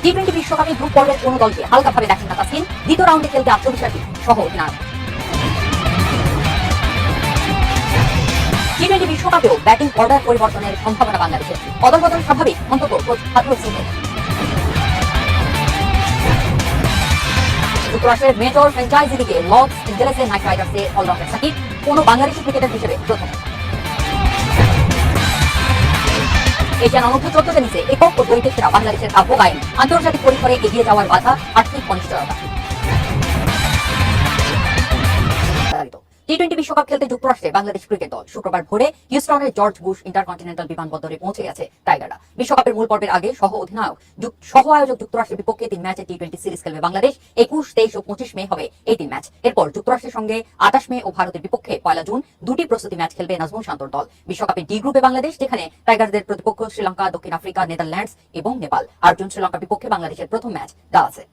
টি-20 বিশ্বকাপে গ্রুপ পর্বের কোনো দলকে হালকাভাবে দেখেন না তাসকিন, দ্বিতীয় রাউন্ডে খেলতে আত্মবিশ্বাসী সহ অধিনায়ক। টি-20 বিশ্বকাপেও ব্যাটিং অর্ডার পরিবর্তনের সম্ভাবনা বাংলাদেশের, অদলবদল স্বাভাবিক মন্তব্য কোচ ফাতহুর সিংহের। যুক্তরাষ্ট্রের মেজর ফ্র্যাঞ্চাইজি লিগে লস এঞ্জেলেসে নাইট রাইডার্সে অলরাউন্ডার সাকিব কোন বাংলাদেশি ক্রিকেটার হিসেবে প্রথম। এশিয়ান অনূর্ধ্ব-14 টেনিসে একক ও দ্বৈতে সেরা বাংলাদেশের কাব্য গায়েন, আন্তর্জাতিক পরিসরে এগিয়ে যাওয়ার বাধা আর্থিক অনিশ্চয়তা। টি-20 বিশ্বকাপ খেলতে যুক্তরাষ্ট্রে বাংলাদেশ ক্রিকেট দল শুক্রবার ভোরে হিউস্টনের জর্জ বুশ ইন্টারকন্টিনেন্টাল বিমানবন্দরে পৌঁছে গেছে টাইগাররা। বিশ্বকাপের মূল পর্বের আগে সহ আয়োজক যুক্তরাষ্ট্রের বিপক্ষে 3 ম্যাচে টি-20 সিরিজ খেলবে বাংলাদেশ। 21, 23 ও 25 মে হবে এই 3 ম্যাচ। এরপর যুক্তরাষ্ট্রের সঙ্গে 28 মে ও ভারতের বিপক্ষে 1 জুন দুটি প্রস্তুতি ম্যাচ খেলবে নাজমুল শান্তর দল। বিশ্বকাপে ডি গ্রুপে বাংলাদেশ, যেখানে টাইগারদের প্রতিপক্ষ শ্রীলঙ্কা, দক্ষিণ আফ্রিকা, নেদারল্যান্ডস এবং নেপাল। আর্জুন শ্রীলঙ্কার বিপক্ষে বাংলাদেশের প্রথম ম্যাচ ডালাসে।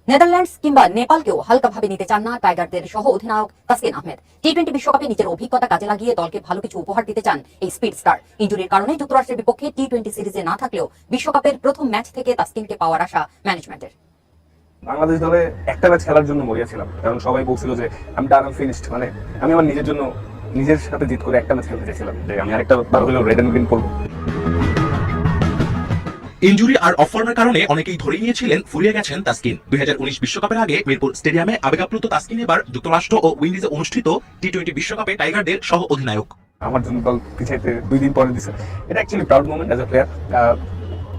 নেদারল্যান্ডস কিংবা নেপালকেও হালকাভাবে নিতে চান না টাইগারদের সহ অধিনায়ক তাসকিন আহমেদ। টি-20 বিশ্বকাপে নিজের অভিজ্ঞতা কাজে লাগিয়ে দলকে ভালো কিছু উপহার দিতে চান এই স্পিড স্টার। ইনজুরির কারণে যুক্তরাষ্ট্রের বিপক্ষে টি-20 সিরিজে না থাকলেও বিশ্বকাপের প্রথম ম্যাচ থেকে তাসকিনকে পাওয়ার আশা ম্যানেজমেন্টের। বাংলাদেশ দলে একটা ম্যাচ খেলার জন্য মরিয়াছিলাম, কারণ সবাই বলছিল যে আমি ডান ফিনিশড, মানে আমি আমার নিজের জন্য নিজের সাথে জিত করে একটা ম্যাচ খেলতে চাইছিলাম, যে আমি আরেকটা বার হলেও রেড এন্ড গ্রিন করবো। ইনজুরি আর অফর্মের কারণে অনেকেই ধরে নিয়েছিলেন ফুরিয়ে গেছেন তাসকিন। 2019 বিশ্বকাপের আগে মিরপুর স্টেডিয়ামে আবেগাপ্লুত তাসকিন এবার যুক্তরাষ্ট্র ও উইন্ডিজে অনুষ্ঠিত টি-20 বিশ্বকাপে টাইগারদের সহ অধিনায়ক। আমার জন্য দল পিছাইতে 2 দিন পরে দিচ্ছে, এটা actually proud moment as a player.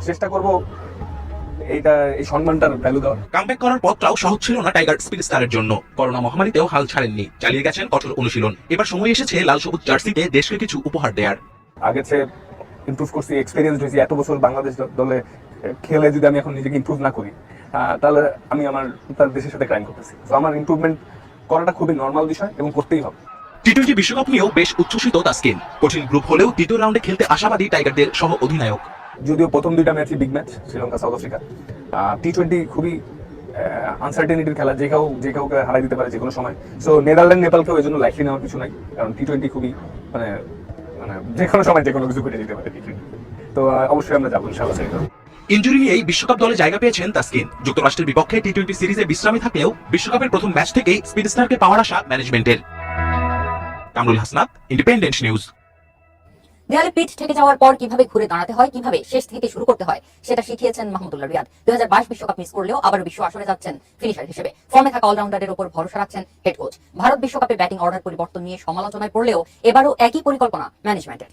চেষ্টা করব এই সম্মানটার ভ্যালু দেওয়ার। কামব্যাক করার পথটাও সহজ ছিল না টাইগার স্পিড স্টারের জন্য। করোনা মহামারীতেও হাল ছাড়েননি, চালিয়ে গেছেন কঠোর অনুশীলন। এবার সময় এসেছে লাল সবুজ জার্সিতে দেশকে কিছু উপহার দেয়ার। আগে চেয়ে ইমপ্রুভ করছি, এক্সপেরিয়েন্স হয়েছি। এত বছর বাংলাদেশ দলে খেলে যদি আমি এখন নিজেকে ইমপ্রুভ না করি, তাহলে আমি আমার দেশের সাথে ক্রাইম করতেছি। তো আমার ইমপ্রুভমেন্ট করাটা খুবই নর্মাল বিষয় এবং করতেই হবে। টি-20 বিশ্বকাপ নিয়েও বেশ উচ্ছ্বসিত তাসকিন। কঠিন গ্রুপ হলেও দ্বিতীয় রাউন্ডে খেলতে আশাবাদী টাইগারদের সহ অধিনায়ক। যদিও প্রথম 2টা ম্যাচই big match, Sri Lanka, South Africa. টি-20 খুবই আনসার্টেনিটির খেলা, যে কাউকে হারাই দিতে পারে যে কোনো সময়। সো নেদারল্যান্ড, নেপালকেও এই জন্য লাইফলি নেওয়ার কিছু নাই, কারণ টি-20 খুবই মানে যে কোনো সময় যে কোনো কিছু করে দিতে পারে টি-20। তো অবশ্যই আমরা যাবো ইনশাআল্লাহ। ইনজুরি নিয়েই বিশ্বকাপ দলে জায়গা পেয়েছেন তাসকিন। যুক্তরাষ্ট্রের বিপক্ষে টি-20 সিরিজে বিশ্রামে থাকলেও বিশ্বকাপের প্রথম ম্যাচ থেকেই স্পিড স্টারকে পাওয়ার আশা ম্যানেজমেন্টের। Kamrul Hasnat, independent news. দেয়ালে পিঠ থেকে যাওয়ার পর কিভাবে ঘুরে দাঁড়াতে হয়, কিভাবে শেষ থেকে শুরু করতে হয়, সেটা শিখিয়েছেন মাহমুদুল্লাহ রিয়াদ। 2022 বিশ্বকাপ মিস করলেও আবার বিশ্ব আসরে যাচ্ছেন ফিনিশার হিসেবে। ফর্মে থাকা অলরাউন্ডারের উপর ভরসা রাখছেন হেড কোচ। ভারত বিশ্বকাপে ব্যাটিং অর্ডার পরিবর্তন নিয়ে সমালোচনায় পড়লেও এবারও একই পরিকল্পনা ম্যানেজমেন্টের।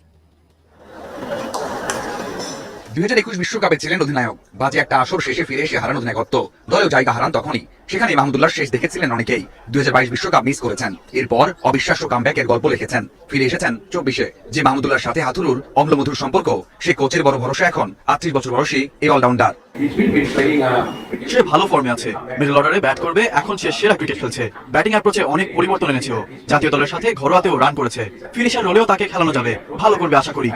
2021 বিশ্বকাপে ছিলেন অধিনায়ক। বাজে একটা আসর শেষে ফিরে এসে হারান অধিনায়কত্ব, দলেও জায়গা হারান তখনই। সেখানে মাহমুদুল্লাহর শেষ দেখেছিলেন অনেকেই। 2022 বিশ্বকাপ মিস করেছেন, এরপর অবিশ্বাস্য কামব্যাকের গল্প লিখেছেন। ফিরে এসেছেন 24-এ। যে মাহমুদুল্লাহর সাথে হাথুরুর অম্লমধুর সম্পর্ক, সে কোচের বড় ভরসা এখন 38 বছর বয়সী এই অলরাউন্ডার। সে ভালো ফর্মে আছে, মিডল অর্ডারে ব্যাট করবে, এখন সে সেরা ক্রিকেট খেলছে। ব্যাটিং অ্যাপ্রোচে অনেক পরিবর্তন এনেছে ও। জাতীয় দলের সাথে ঘরোয়াতেও রান করেছে। ফিনিশার রোলেও তাকে খেলানো যাবে, ভালো করবে আশা করি।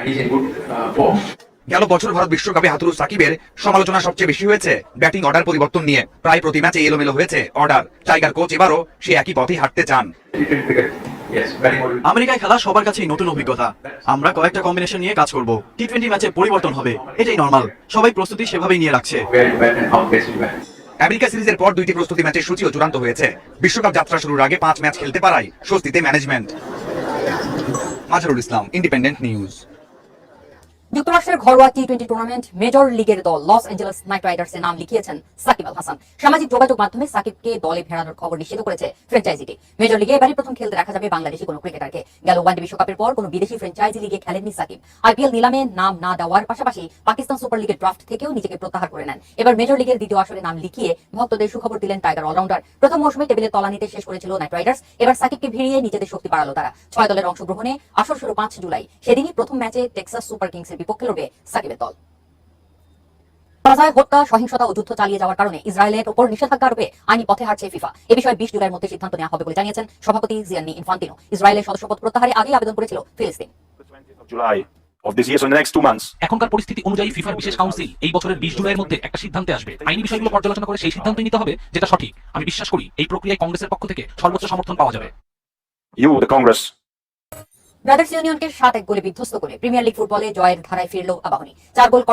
গেল বছর ভারত বিশ্বকাপে হাথুরু সাকিবের সমালোচনা সবচেয়ে বেশি হয়েছে ব্যাটিং অর্ডার পরিবর্তন নিয়ে। প্রায় প্রতি ম্যাচে এলোমেলো হয়েছে অর্ডার। টাইগার কোচ এবারও সে একই পথে হাঁটতে চান। আমেরিকায় খেলা সবার কাছেই নতুন অভিজ্ঞতা। আমরা কয়েকটা কম্বিনেশন নিয়ে কাজ করব। টি-20 ম্যাচে পরিবর্তন হবে, এটাই নর্মাল। সবাই প্রস্তুতি সেভাবেই নিয়ে রাখছে। আমেরিকা সিরিজের পর 2টি প্রস্তুতি ম্যাচের সূচিও চূড়ান্ত হয়েছে। বিশ্বকাপ যাত্রা শুরুর আগে 5 ম্যাচ খেলতে পারায় স্বস্তিতে management. Mazharul Islam, independent news. যুক্তরাষ্ট্রের ঘরোয়া টি-20 টুর্নামেন্ট মেজর লিগের দল লস এঞ্জেলেস নাইট রাইডার্সে নাম লিখিয়েছেন সাকিব আল হাসান। সামাজিক যোগাযোগ মাধ্যমে সাকিবকে দলে ফেরানোর খবর নিশ্চিত করেছে ফ্র্যাঞ্চাইজিটি। মেজর লিগে এবারই প্রথম খেলতে দেখা যাবে বাংলাদেশি কোনো ক্রিকেটারকে। গেল ওয়ানডে বিশ্বকাপের পর কোনো বিদেশি ফ্র্যাঞ্চাইজি লিগে খেলেননি সাকিব। আইপিএল নিলামে নাম না দেওয়ার পাশাপাশি পাকিস্তান সুপার লিগের ড্রাফট থেকেও নিজেকে প্রত্যাহার করে নেন। এবার মেজর লিগের দ্বিতীয় আসরে নাম লিখিয়ে ভক্তদের সুখবর দিলেন টাইগার অলরাউন্ডার। প্রথম মৌসুমে টেবিলের তলানিতে শেষ করেছিল নাইট রাইডার্স, এবার সাকিবকে ভিড়িয়ে নিজেদের শক্তি বাড়ালো তারা। 6 দলের অংশগ্রহণে আসর শুরু 5 জুলাই। সেদিনই প্রথম ম্যাচে টেক্সাস সুপার কিংসের বিপক্ষে লড়বে সাকিবের দল। গাজায় হত্যা, সহিংসতা ও যুদ্ধ চালিয়ে যাওয়ার কারণে ইসরায়েলের উপর নিষেধাজ্ঞা আরোপে আইনি পথে হাঁটছে ফিফা। এ বিষয়ে 20 জুলাইয়ের মধ্যে সিদ্ধান্ত নেওয়া হবে বলে জানিয়েছেন সভাপতি জিয়ান্নি ইনফান্তিনো। ইসরায়েলের সদস্যপদ প্রত্যাহারে আগেই আবেদন করেছিল ফিলিস্তিন। এখনকার পরিস্থিতি অনুযায়ী ফিফার বিশেষ কাউন্সিল এই বছরের 20 জুলাইয়ের মধ্যে একটা সিদ্ধান্তে আসবে। আইনি বিষয়গুলো পর্যালোচনা করে সেই সিদ্ধান্ত নিতে হবে যেটা সঠিক। আমি বিশ্বাস করি এই প্রক্রিয়ায় কংগ্রেসের পক্ষ থেকে সর্বোচ্চ সমর্থন পাওয়া যাবে। ব্রাদার্স ইউনিয়নকে 7-1 গোলে বিধ্বস্ত করে প্রিমিয়ার লিগ ফুটবলে জয়ের ধারায় ফিরল আবাহনী। 4 গোল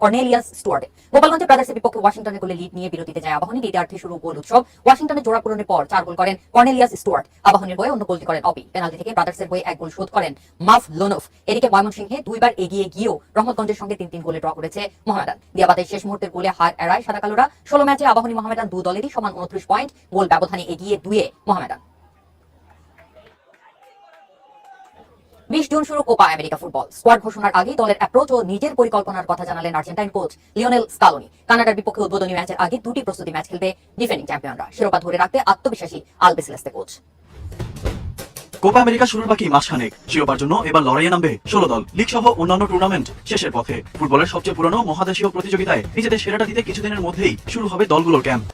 কর্নেলিয়াস স্টুয়ার্টে। গোপালগঞ্জে ব্রাদার্সের বিপক্ষে ওয়াশিংটনের গোলে লিড নিয়ে বিরতিতে যায় আবাহনী। দ্বিতীয়ার্ধে শুরু গোল উৎসব। ওয়াশিংটনে জোড়া পূরণের পর 4 গোল করেন কর্নেলিয়াস স্টুয়ার্ট। আবাহনীর হয়ে অন্য গোলটি করেন অপি। পেনাল্টি থেকে ব্রাদার্সের হয়ে 1 গোল শোধ করেন মাফ লোনফ। এদিকে ময়মনসিংহে 2 বার এগিয়ে গিয়েও রহমতগঞ্জের সঙ্গে 3-3 গোলে ড্র করেছে মোহামেডান। দিয়াবাতের শেষ মুহূর্তের গোলে হার এড়ায় সাদা কালোরা। 16 ম্যাচে আবাহনী মোহামেডান 2 দলেরই সমান 29 পয়েন্ট। গোল ব্যবধানে এগিয়ে 2-এ মোহামেডান। 20 জুন শুরু কোপা আমেরিকা ফুটবল। স্কোয়াড ঘোষণার আগেই দলের অ্যাপ্রোচ ও নিজের পরিকল্পনার কথা জানালেন আর্জেন্টাইন কোচ লিওনেল স্কালোনি। কানাডার বিপক্ষে উদ্বোধনী ম্যাচের আগে 2টি প্রস্তুতি ম্যাচ খেলবে ডিফেন্ডিং চ্যাম্পিয়নরা। শিরোপা ধরে রাখতে আত্মবিশ্বাসী আলবিসেলেস্তে কোচ। কোপা আমেরিকা শুরুর বাকি মাসখানেক। শিরোপার জন্য এবার লড়াইয়ে নামবে 16 দল। লিগ সহ অন্যান্য টুর্নামেন্ট শেষের পথে। ফুটবলের সবচেয়ে পুরনো মহাদেশীয় প্রতিযোগিতায় নিজেদের সেরাটা দিতে কিছুদিনের মধ্যেই শুরু হবে দলগুলোর ক্যাম্প।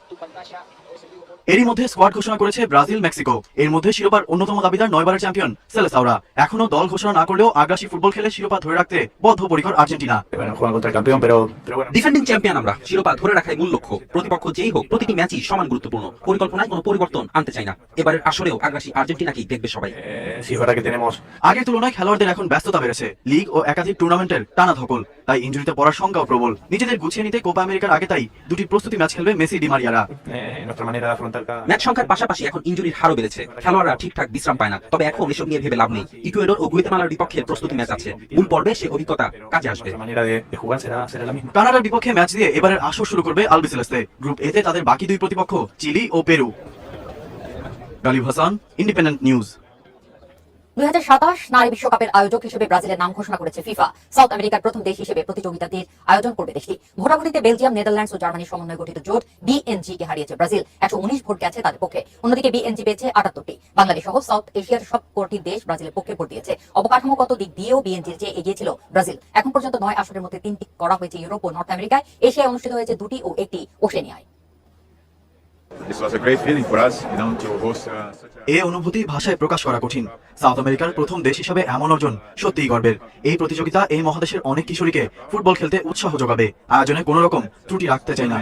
এরই মধ্যে স্কোয়াড ঘোষণা করেছে ব্রাজিল, মেক্সিকো। এর মধ্যে শিরোপার অন্যতম দাবিদার 9 বারের চ্যাম্পিয়ন সেলেসাওরা। এখনো দল ঘোষণা না করলেও আগ্রাসী ফুটবল খেলে শিরোপা ধরে রাখতে বদ্ধপরিকর আর্জেন্টিনা। ডিফেন্ডিং চ্যাম্পিয়ন আমরা, শিরোপা ধরে রাখাই মূল লক্ষ্য। প্রতিপক্ষ যেই হোক, প্রতিটি ম্যাচই সমান গুরুত্বপূর্ণ। পরিকল্পনায় কোনো পরিবর্তন আনতে চাই না। এবারের আসরেও আগ্রাসী আর্জেন্টিনাকেই দেখবে সবাই। আগের তুলনায় খেলোয়াড়দের এখন ব্যস্ততা বেড়েছে। লিগ ও একাধিক টুর্নামেন্টের টানা ধকল, তাই ইনজুরিতে পড়ার সংখ্যাও প্রবল। নিজেদের গুছিয়ে নিতে কোপা আমেরিকার আগে তাই 2টি প্রস্তুতি ম্যাচ খেলবে মেসি, ডি মারিয়ারা। ম্যাচ সংখ্যার পাশাপাশি এখন ইনজুরির হারও বেড়েছে। খেলোয়াড়রা ঠিকঠাক বিশ্রাম পায় না। তবে এখন এসব নিয়ে ভেবে লাভ নেই। ইকুয়েডর ও গুয়াতেমালার বিপক্ষে প্রস্তুতি ম্যাচ আছে। মূল পর্বে সে অভিজ্ঞতা কাজে আসবে। কানাডার বিপক্ষে ম্যাচ দিয়ে এবারের আসর শুরু করবে আলবিসেলেস্তে। গ্রুপ এতে তাদের বাকি 2 প্রতিপক্ষ চিলি ও Peru. Ghalib Hasan, Independent News. 2027 নারী বিশ্বকাপের আয়োজক হিসেবে ব্রাজিলের নাম ঘোষণা করেছে ফিফা। সাউথ আমেরিকার প্রথম দেশ হিসেবে প্রতিযোগিতাটির আয়োজন করবে দেশটি। ভোটাভুটিতে বেলজিয়াম, নেদারল্যান্ডস ও জার্মানির সমন্বয়ে গঠিত জোট বিএনজি কে হারিয়েছে ব্রাজিল। 119 ভোট গেছে তাদের পক্ষে। অন্যদিকে বিএনজি পেয়েছে 78টি। বাংলাদেশ সহ সাউথ এশিয়ার সব কটি দেশ ব্রাজিলের পক্ষে ভোট দিয়েছে। অবকাঠামোগত দিক দিয়েও বিএনজির চেয়ে এগিয়ে ছিল ব্রাজিল। এখন পর্যন্ত 9 আসরের মধ্যে 3টি করা হয়েছে ইউরোপ ও নর্থ আমেরিকায়। এশিয়ায় অনুষ্ঠিত হয়েছে 2টি ও 1টি ওশেনিয়ায়। This was a great feeling for us, to host such a... এ অনুভূতি ভাষায় প্রকাশ করা কঠিন। সাউথ আমেরিকার প্রথম দেশ হিসেবে এমন অর্জন সত্যিই গর্বের। এই প্রতিযোগিতা এই মহাদেশের অনেক কিশোরীকে ফুটবল খেলতে উৎসাহ যোগাবে। আয়োজনে কোনো রকম ত্রুটি রাখতে চাই না।